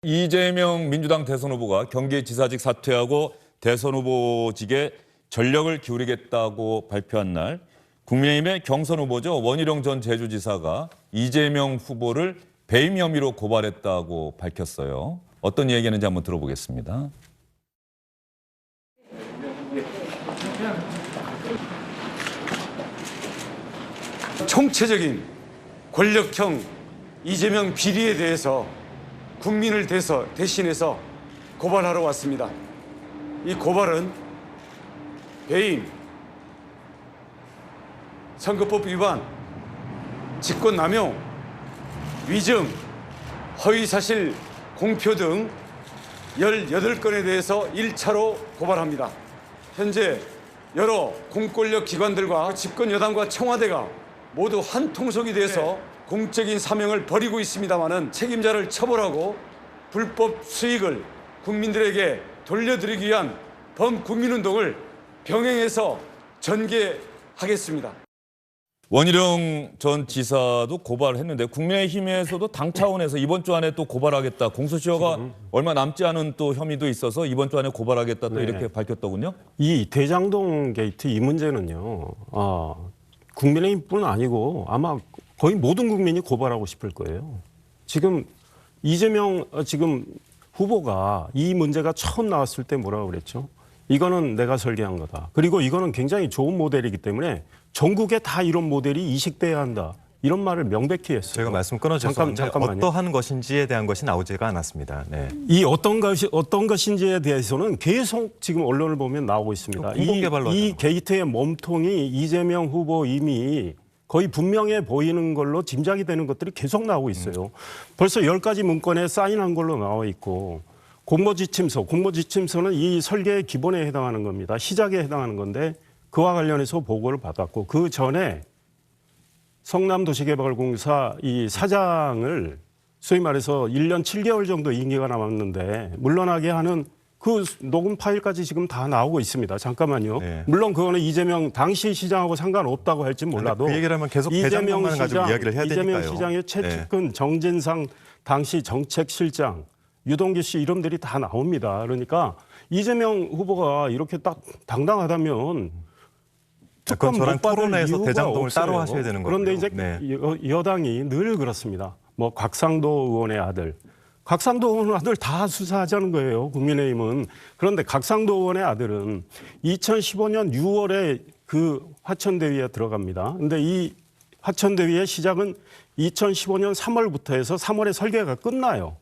이재명 민주당 대선 후보가 경기지사직 사퇴하고 대선 후보직에 전력을 기울이겠다고 발표한 날 국민의힘의 경선 후보죠. 원희룡 전 제주지사가 이재명 후보를 배임 혐의로 고발했다고 밝혔어요. 어떤 얘기했는지 한번 들어보겠습니다. 총체적인 권력형 이재명 비리에 대해서 국민을 대신해서 고발하러 왔습니다. 이 고발은 배임, 선거법 위반, 직권남용, 위증, 허위사실 공표 등 18건에 대해서 1차로 고발합니다. 현재 여러 공권력 기관들과 집권 여당과 청와대가 모두 한 통속이 돼서 공적인 사명을 벌이고 있습니다마는 책임자를 처벌하고 불법 수익을 국민들에게 돌려드리기 위한 범국민운동을 병행해서 전개하겠습니다. 원희룡 전 지사도 고발했는데 국민의힘에서도 당 차원에서 이번 주 안에 또 고발하겠다. 공소시효가 얼마 남지 않은 또 혐의도 있어서 이번 주 안에 고발하겠다 또 이렇게 밝혔더군요. 이 대장동 게이트 이 문제는요. 국민의힘뿐 아니고 아마 거의 모든 국민이 고발하고 싶을 거예요. 지금 이재명 후보가 이 문제가 처음 나왔을 때 뭐라고 그랬죠? 이거는 내가 설계한 거다. 그리고 이거는 굉장히 좋은 모델이기 때문에 전국에 다 이런 모델이 이식돼야 한다. 이런 말을 명백히 했어요. 제가 말씀 끊어주셨는데 어떠한 것인지에 대한 것이 나오지가 않았습니다. 네. 이 어떤 것인지에 대해서는 계속 지금 언론을 보면 나오고 있습니다. 이 게이트의 몸통이 이재명 후보 이미 거의 분명해 보이는 걸로 짐작이 되는 것들이 계속 나오고 있어요. 벌써 10가지 문건에 사인한 걸로 나와 있고 공모지침서는 이 설계의 기본에 해당하는 겁니다. 시작에 해당하는 건데 그와 관련해서 보고를 받았고 그 전에 성남도시개발공사 이 사장을 소위 말해서 1년 7개월 정도 임기가 남았는데 물러나게 하는 그 녹음 파일까지 지금 다 나오고 있습니다. 잠깐만요. 네. 물론 그거는 이재명 당시 시장하고 상관없다고 할지 몰라도 그 얘기를 하면 계속 대장동만 가지고 이야기를 해야 되니까요. 이재명 시장의 최측근 정진상 당시 정책실장 유동규 씨 이름들이 다 나옵니다. 그러니까 이재명 후보가 이렇게 딱 당당하다면 그건 저랑 토론회에서 대장동을 없어요. 따로 하셔야 되는 거고요. 그런데 이제 여당이 늘 그렇습니다. 뭐 곽상도 의원의 아들. 곽상도 의원 아들 다 수사하자는 거예요. 국민의힘은. 그런데 곽상도 의원의 아들은 2015년 6월에 그 화천대위에 들어갑니다. 그런데 이 화천대위의 시작은 2015년 3월부터 해서 3월에 설계가 끝나요.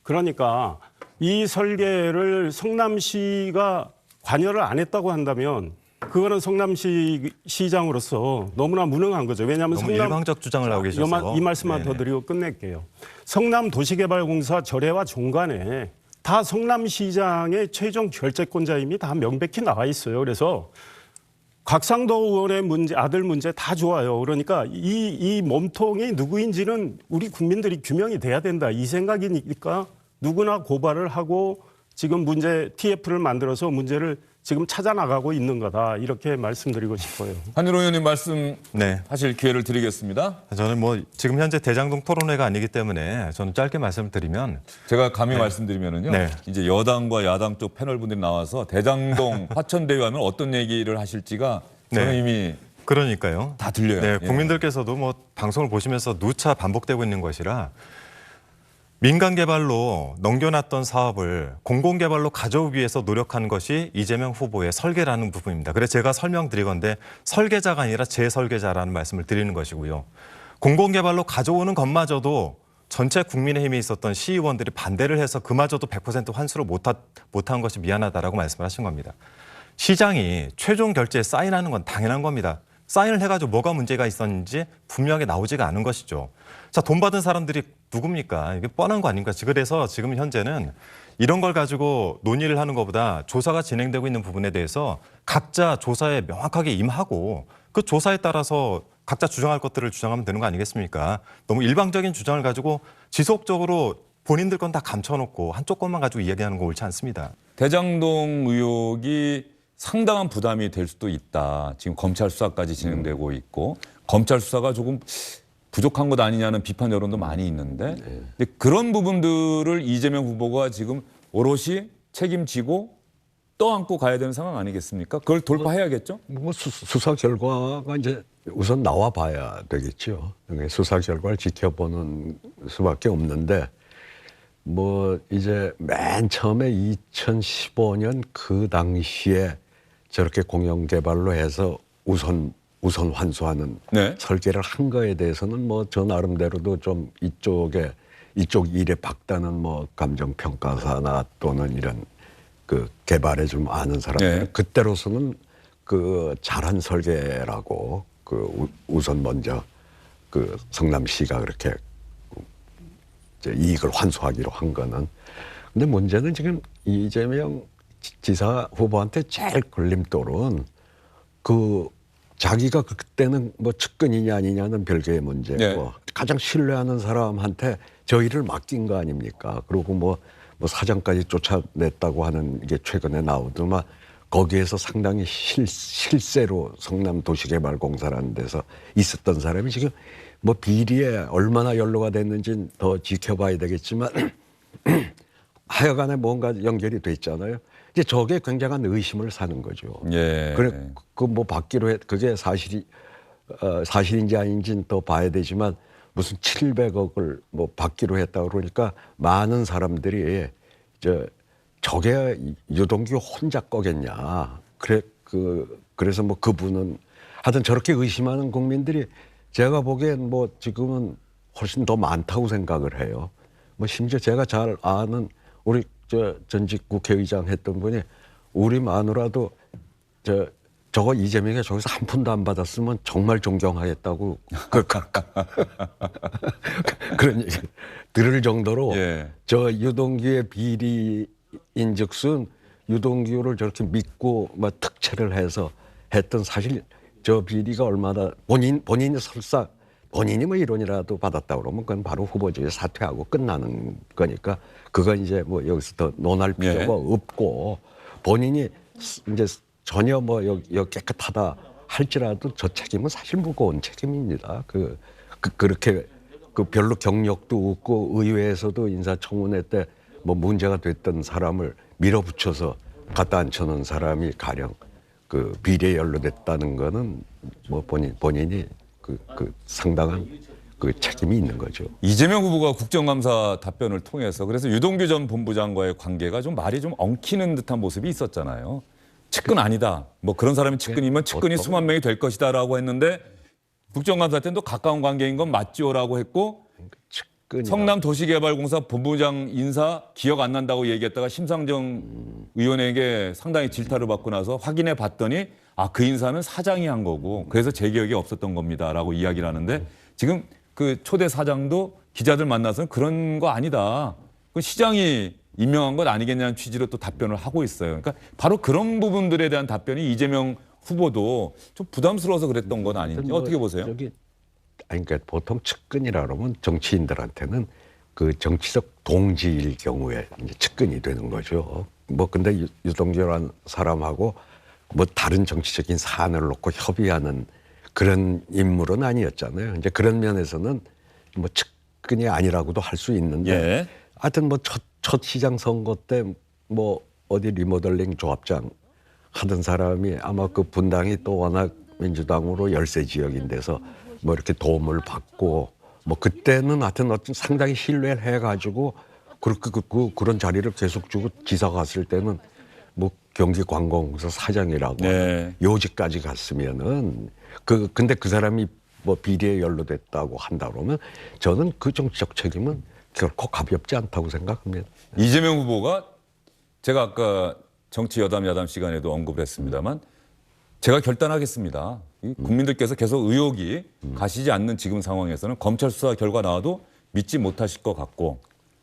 그러니까 이 설계를 성남시가 관여를 안 했다고 한다면 그거는 성남시 시장으로서 너무나 무능한 거죠. 왜냐하면 너무 일방적 주장을 하고 계셔서. 이 말씀만 더 드리고 끝낼게요. 성남도시개발공사 절해와 종간에 다 성남시장의 최종 결재권자임이 다 명백히 나와 있어요. 그래서 곽상도 의원의 문제, 아들 문제 다 좋아요. 그러니까 이 몸통이 누구인지는 우리 국민들이 규명이 돼야 된다. 이 생각이니까 누구나 고발을 하고 지금 TF를 만들어서 문제를 지금 찾아나가고 있는 거다. 이렇게 말씀드리고 싶어요. 한일호 의원님 말씀 하실 기회를 드리겠습니다. 저는 뭐 지금 현재 대장동 토론회가 아니기 때문에 저는 짧게 말씀드리면 제가 감히 말씀드리면은요. 이제 여당과 야당 쪽 패널분들이 나와서 대장동 화천대유 하면 어떤 얘기를 하실지가 저는 이미 그러니까요. 다 들려요. 네, 국민들께서도 뭐 방송을 보시면서 누차 반복되고 있는 것이라 민간 개발로 넘겨놨던 사업을 공공개발로 가져오기 위해서 노력한 것이 이재명 후보의 설계라는 부분입니다. 그래서 제가 설명드리건데 설계자가 아니라 재설계자라는 말씀을 드리는 것이고요. 공공개발로 가져오는 것마저도 전체 국민의힘에 있었던 시의원들이 반대를 해서 그마저도 100% 환수를 못한 것이 미안하다라고 말씀을 하신 겁니다. 시장이 최종 결제에 사인하는 건 당연한 겁니다. 사인을 해가지고 뭐가 문제가 있었는지 분명하게 나오지가 않은 것이죠. 자, 돈 받은 사람들이 누굽니까? 이게 뻔한 거 아닙니까? 그래서 지금 현재는 이런 걸 가지고 논의를 하는 것보다 조사가 진행되고 있는 부분에 대해서 각자 조사에 명확하게 임하고 그 조사에 따라서 각자 주장할 것들을 주장하면 되는 거 아니겠습니까? 너무 일방적인 주장을 가지고 지속적으로 본인들 건 다 감춰놓고 한쪽 것만 가지고 이야기하는 거 옳지 않습니다. 대장동 의혹이 상당한 부담이 될 수도 있다. 지금 검찰 수사까지 진행되고 있고 검찰 수사가 조금 부족한 것 아니냐는 비판 여론도 많이 있는데 근데 그런 부분들을 이재명 후보가 지금 오롯이 책임지고 떠안고 가야 되는 상황 아니겠습니까? 그걸 돌파해야겠죠? 뭐 수사 결과가 이제 우선 나와 봐야 되겠죠. 수사 결과를 지켜보는 수밖에 없는데 뭐 이제 맨 처음에 2015년 그 당시에 저렇게 공영 개발로 해서 우선 환수하는 네. 설계를 한 거에 대해서는 뭐 저 나름대로도 좀 이쪽 일에 박다는 뭐 감정 평가사나 또는 이런 그 개발에 좀 아는 사람들 네. 그때로서는 그 잘한 설계라고 그 우선 먼저 그 성남시가 그렇게 이제 이익을 환수하기로 한 거는. 근데 문제는 지금 이재명 지사 후보한테 제일 걸림돌은 그 자기가 그때는 뭐 측근이냐 아니냐는 별개의 문제고 네. 가장 신뢰하는 사람한테 저 일을 맡긴 거 아닙니까? 그리고 뭐 사장까지 쫓아냈다고 하는 게 최근에 나오더만 거기에서 상당히 실세로 성남도시개발공사라는 데서 있었던 사람이 지금 뭐 비리에 얼마나 연루가 됐는지는 더 지켜봐야 되겠지만 하여간에 뭔가 연결이 돼 있잖아요. 이제 저게 굉장한 의심을 사는 거죠. 예. 그래 그 뭐 받기로 그게 사실인지 아닌지는 더 봐야 되지만 무슨 700억을 뭐 받기로 했다 그러니까 많은 사람들이 저게 유동규 혼자 거겠냐. 그래서 뭐 그분은 하여튼 저렇게 의심하는 국민들이 제가 보기엔 뭐 지금은 훨씬 더 많다고 생각을 해요. 뭐 심지어 제가 잘 아는 우리 전직 국회의장 했던 분이 우리 마누라도 저거 이재명이 저기서 한 푼도 안 받았으면 정말 존경하겠다고 그런 얘기 들을 정도로 예. 저 유동규의 비리인즉슨 유동규를 저렇게 믿고 막 특채를 해서 했던 사실 저 비리가 얼마나 본인이 설사 본인이 뭐 1원이라도 받았다 그러면 그건 바로 후보직에 사퇴하고 끝나는 거니까 그건 이제 뭐 여기서 더 논할 필요가 예. 없고 본인이 이제 전혀 뭐 여기 깨끗하다 할지라도 저 책임은 사실 무거운 책임입니다. 그렇게 별로 경력도 없고 의회에서도 인사청문회 때 뭐 문제가 됐던 사람을 밀어붙여서 갖다 앉혀놓은 사람이 가령 그 비리에 연루됐다는 거는 뭐 본인이 상당한 그 책임이 있는 거죠. 이재명 후보가 국정감사 답변을 통해서 그래서 유동규 전 본부장과의 관계가 좀 말이 좀 엉키는 듯한 모습이 있었잖아요. 측근 아니다. 뭐 그런 사람이 측근이면 측근이 수만 명이 될 것이다라고 했는데 국정감사 때는 또 가까운 관계인 건 맞지요라고 했고 성남도시개발공사 본부장 인사 기억 안 난다고 얘기했다가 심상정 의원에게 상당히 질타를 받고 나서 확인해 봤더니 그 인사는 사장이 한 거고 그래서 제 기억이 없었던 겁니다라고 이야기를 하는데 지금 그 초대 사장도 기자들 만나서는 그런 거 아니다. 그 시장이 임명한 것 아니겠냐는 취지로 또 답변을 하고 있어요. 그러니까 바로 그런 부분들에 대한 답변이 이재명 후보도 좀 부담스러워서 그랬던 건 아닌지 어떻게 보세요? 그러니까 보통 측근이라 그러면 정치인들한테는 그 정치적 동지일 경우에 이제 측근이 되는 거죠. 뭐 근데 유동규라는 사람하고 뭐 다른 정치적인 사안을 놓고 협의하는 그런 인물은 아니었잖아요. 이제 그런 면에서는 뭐 측근이 아니라고도 할 수 있는데 예. 하여튼 뭐 첫 시장 선거 때 뭐 어디 리모델링 조합장 하던 사람이 아마 그 분당이 또 워낙 민주당으로 열세 지역인 데서 뭐 이렇게 도움을 받고 뭐 그때는 하여튼 어떤 상당히 신뢰를 해가지고 그렇게 그런 자리를 계속 주고 지사 갔을 때는 뭐 경기관광공사 사장이라고 네. 요직까지 갔으면은 근데 그 사람이 뭐 비리에 연루됐다고 한다 그러면 저는 그 정치적 책임은 결코 가볍지 않다고 생각합니다. 이재명 후보가 제가 아까 정치 여담 야담 시간에도 언급을 했습니다만 제가 결단하겠습니다. 이 국민들께서 계속 의혹이 가시지 않는 지금 상황에서는 검찰 수사 결과 나와도 믿지 못하실 것 같고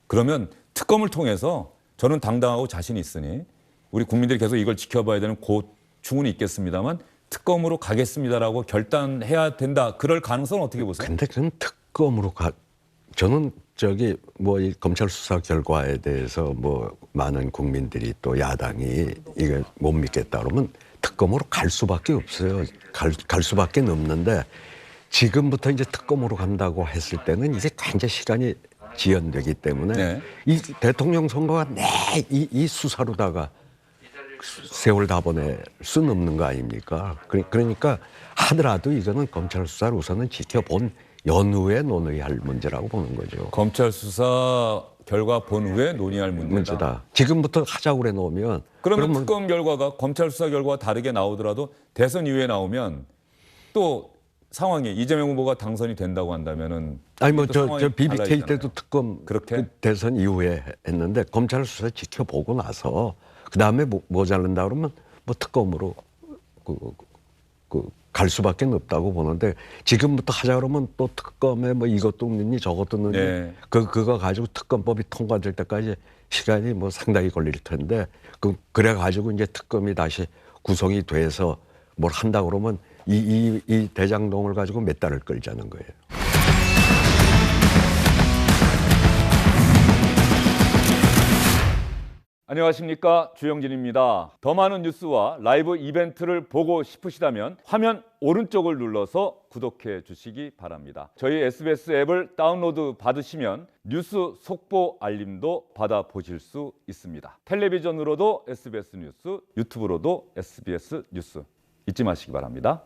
그러면 특검을 통해서 저는 당당하고 자신 있으니 우리 국민들이 계속 이걸 지켜봐야 되는 고충은 있겠습니다만 특검으로 가겠습니다라고 결단해야 된다. 그럴 가능성은 어떻게 보세요? 근데 그건 특검으로 저는 뭐 이 검찰 수사 결과에 대해서 뭐 많은 국민들이 또 야당이 이거 못 믿겠다 그러면 특검으로 갈 수밖에 없어요. 갈 수밖에 없는데 지금부터 이제 특검으로 간다고 했을 때는 이제 굉장히 시간이 지연되기 때문에 네. 이 대통령 선거가 이 수사로다가 세월 다 보낼 수는 없는 거 아닙니까? 그러니까 하더라도 이거는 검찰 수사를 우선은 지켜본 연후에 논의할 문제라고 보는 거죠. 검찰 수사 결과 본 후에 논의할 문제다. 지금부터 하자고 그래 놓으면 그러면 특검 결과가 검찰 수사 결과와 다르게 나오더라도 대선 이후에 나오면 또 상황이 이재명 후보가 당선이 된다고 한다면은 아니 뭐 또 저 상황이 BBK 달라지잖아요. 때도 특검 그렇게? 대선 이후에 했는데 검찰 수사 지켜보고 나서 그 다음에 모자른다 그러면 뭐 특검으로 갈 수밖에 없다고 보는데 지금부터 하자 그러면 또 특검에 뭐 이것도 없느니 저것도 없느니 네. 그거 가지고 특검법이 통과될 때까지 시간이 뭐 상당히 걸릴 텐데 그래 가지고 이제 특검이 다시 구성이 돼서 뭘 한다 그러면 이 대장동을 가지고 몇 달을 끌자는 거예요. 안녕하십니까, 주영진입니다. 더 많은 뉴스와 라이브 이벤트를 보고 싶으시다면 화면 오른쪽을 눌러서 구독해 주시기 바랍니다. 저희 SBS 앱을 다운로드 받으시면 뉴스 속보 알림도 받아보실 수 있습니다. 텔레비전으로도 SBS 뉴스, 유튜브로도 SBS 뉴스 잊지 마시기 바랍니다.